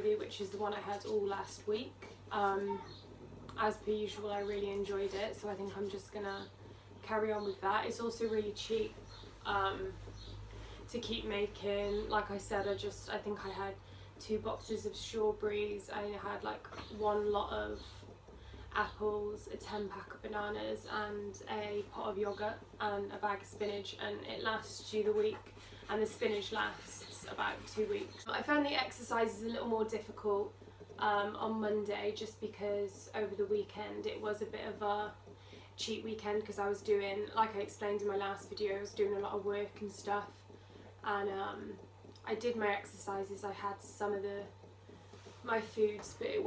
smoothie, which is the one I had all last week. As per usual, I really enjoyed it, so I think I'm just gonna carry on with that. It's also really cheap to keep making. Like I said, I think I had 2 boxes of strawberries, I had like 1 lot of apples, a 10-pack of bananas and a pot of yogurt and a bag of spinach, and it lasts you the week, and the spinach lasts about 2 weeks. I found the exercises a little more difficult on Monday, just because over the weekend it was a bit of a cheat weekend, because I was doing, like I explained in my last video, I was doing a lot of work and stuff, and I did my exercises, I had some of my foods, but it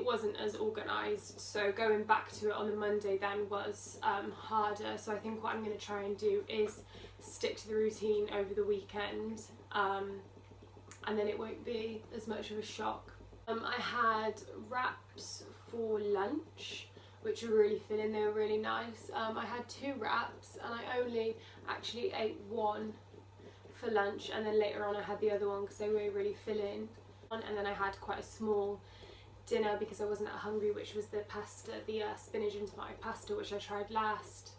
wasn't as organised, so going back to it on the Monday then was harder. So I think what I'm going to try and do is stick to the routine over the weekend, and then it won't be as much of a shock. I had wraps for lunch, which were really filling, they were really nice. I had 2 wraps and I only actually ate 1 for lunch, and then later on I had the other one because they were really filling. And then I had quite a small dinner because I wasn't that hungry, which was the pasta, the spinach and tomato pasta, which I tried last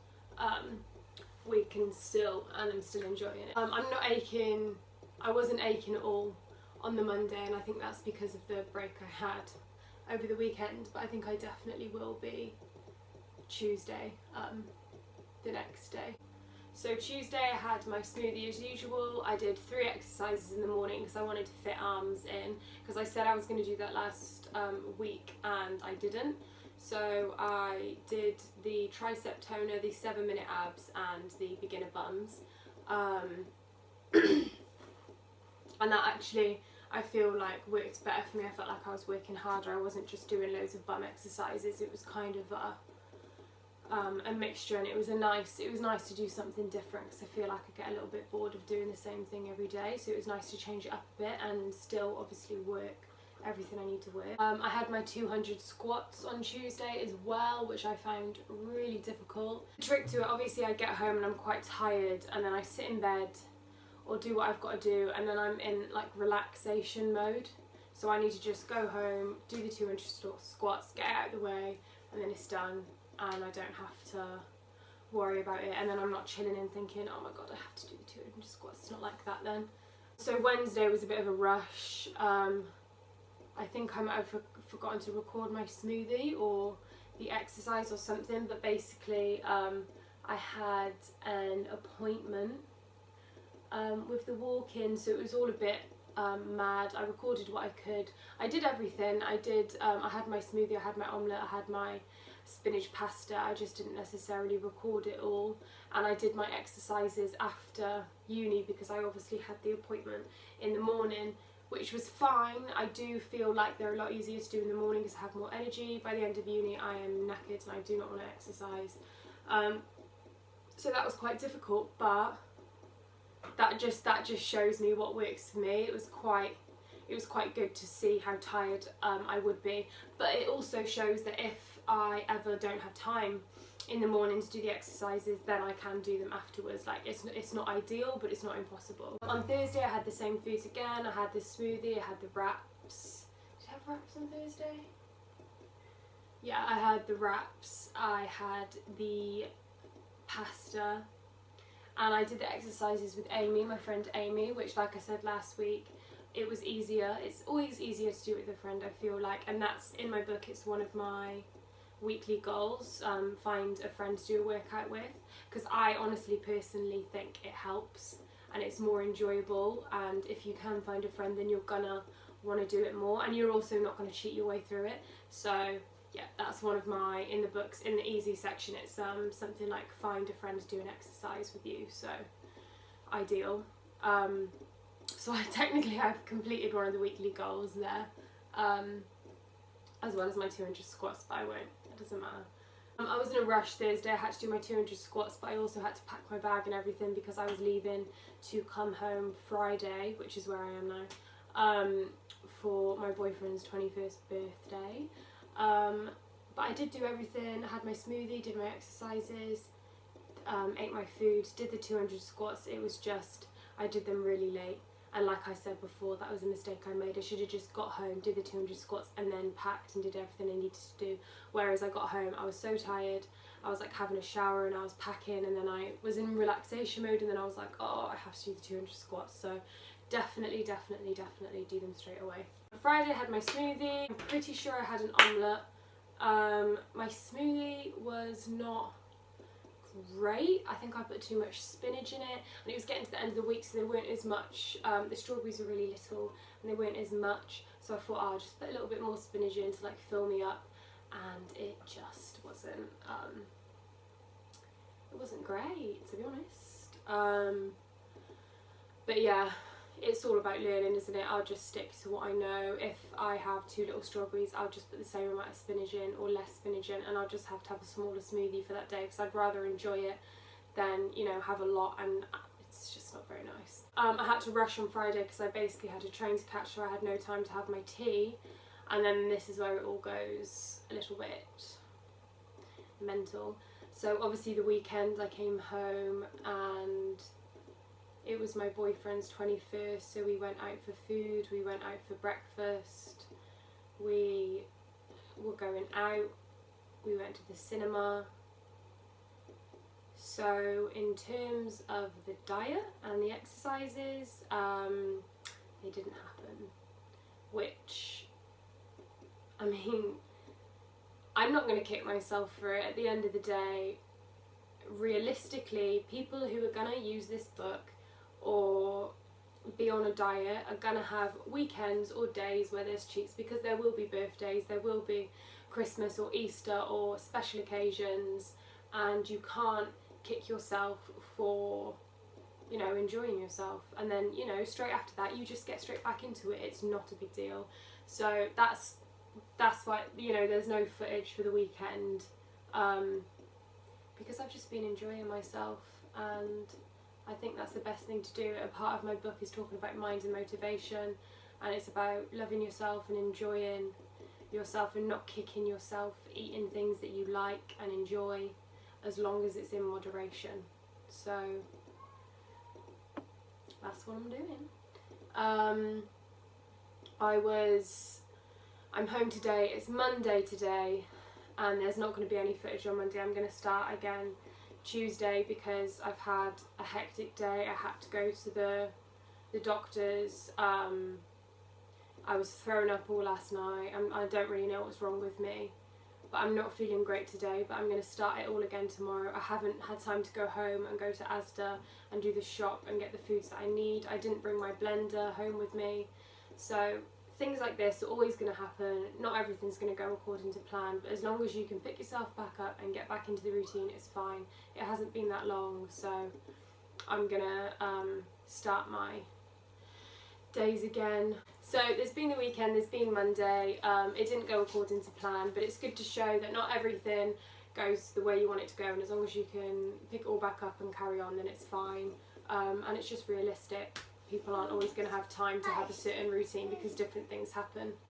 week, and I'm still enjoying it. I wasn't aching at all on the Monday, and I think that's because of the break I had over the weekend, but I think I definitely will be Tuesday, the next day. So Tuesday I had my smoothie as usual. I did 3 exercises in the morning because I wanted to fit arms in, because I said I was going to do that last week and I didn't. So I did the tricep toner, the 7-minute abs and the beginner bums, and that actually I feel like worked better for me. I felt like I was working harder. I wasn't just doing loads of bum exercises. It was kind of a mixture, and it was nice to do something different, because I feel like I get a little bit bored of doing the same thing every day, so it was nice to change it up a bit and still obviously work everything I need to work. I had my 200 squats on Tuesday as well, which I found really difficult. The trick to it, obviously I get home and I'm quite tired, and then I sit in bed or do what I've got to do, and then I'm in like relaxation mode, so I need to just go home, do the 200 squats, get it out of the way, and then it's done, and I don't have to worry about it, and then I'm not chilling and thinking, oh my god, I have to do the 200 squats. It's not like that then. So Wednesday was a bit of a rush. I think I might have forgotten to record my smoothie or the exercise or something, but basically I had an appointment with the walk-in, so it was all a bit mad. I recorded what I could. I did everything. I had my smoothie, I had my omelette, I had my spinach pasta. I just didn't necessarily record it all, and I did my exercises after uni because I obviously had the appointment in the morning, which was fine. I do feel like they're a lot easier to do in the morning because I have more energy. By the end of uni I am knackered and I do not want to exercise, so that was quite difficult, but that just shows me what works for me. It was quite good to see how tired I would be, but it also shows that if I ever don't have time in the morning to do the exercises, then I can do them afterwards. Like, it's not ideal, but it's not impossible. On Thursday I had the same foods again. I had the smoothie, I had the wraps. Did I have wraps on Thursday? Yeah, I had the wraps, I had the pasta, and I did the exercises with Amy, my friend Amy, which, like I said last week, it was easier. It's always easier to do it with a friend, I feel like, and that's in my book. It's one of my weekly goals, find a friend to do a workout with, because I honestly personally think it helps and it's more enjoyable, and if you can find a friend then you're gonna want to do it more, and you're also not going to cheat your way through it. So yeah, that's one of my, in the books, in the easy section, it's something like find a friend to do an exercise with you, so ideal. So I technically have completed one of the weekly goals there, as well as my 200 squats, but I won't, it doesn't matter. I was in a rush Thursday. I had to do my 200 squats, but I also had to pack my bag and everything because I was leaving to come home Friday, which is where I am now, for my boyfriend's 21st birthday. But I did do everything. I had my smoothie, did my exercises, ate my food, did the 200 squats. It was just, I did them really late, And like I said before, that was a mistake I made. I should have just got home, did the 200 squats and then packed and did everything I needed to do. Whereas I got home, I was so tired, I was like having a shower and I was packing, and then I was in relaxation mode, and then I was like, oh, I have to do the 200 squats. So definitely do them straight away. On Friday I had my smoothie. I'm pretty sure I had an omelette. My smoothie was not great. I think I put too much spinach in it, and it was getting to the end of the week, so there weren't as much, the strawberries were really little and they weren't as much, so I thought, oh, I'll just put a little bit more spinach in to like fill me up, and it just wasn't it wasn't great, to be honest. But yeah, it's all about learning, isn't it? I'll just stick to what I know. If I have 2 little strawberries, I'll just put the same amount of spinach in or less spinach in, and I'll just have to have a smaller smoothie for that day, because I'd rather enjoy it than, you know, have a lot, and it's just not very nice. I had to rush on Friday because I basically had a train to catch, so I had no time to have my tea, and then this is where it all goes a little bit mental. So obviously the weekend I came home and it was my boyfriend's 21st, so we went out for food, we went out for breakfast, we were going out, we went to the cinema. So in terms of the diet and the exercises, they didn't happen, which, I mean, I'm not going to kick myself for it. At the end of the day, realistically, people who are going to use this book or be on a diet are going to have weekends or days where there's cheats, because there will be birthdays, there will be Christmas or Easter or special occasions, and you can't kick yourself for, you know, enjoying yourself, and then, you know, straight after that you just get straight back into it. It's not a big deal. So that's why, you know, there's no footage for the weekend, because I've just been enjoying myself, and I think that's the best thing to do. A part of my book is talking about mind and motivation, and it's about loving yourself and enjoying yourself and not kicking yourself, eating things that you like and enjoy, as long as it's in moderation. So that's what I'm doing. I'm home today, it's Monday today, and there's not going to be any footage on Monday. I'm going to start again Tuesday because I've had a hectic day. I had to go to the doctors. I was throwing up all last night. I don't really know what's wrong with me, but I'm not feeling great today, but I'm going to start it all again tomorrow. I haven't had time to go home and go to Asda and do the shop and get the foods that I need. I didn't bring my blender home with me, so things like this are always going to happen. Not everything's going to go according to plan, but as long as you can pick yourself back up and get back into the routine, it's fine. It hasn't been that long, so I'm going to start my days again. So there's been the weekend, there's been Monday. It didn't go according to plan, but it's good to show that not everything goes the way you want it to go, and as long as you can pick it all back up and carry on, then it's fine. And it's just realistic. People aren't always going to have time to have a certain routine because different things happen.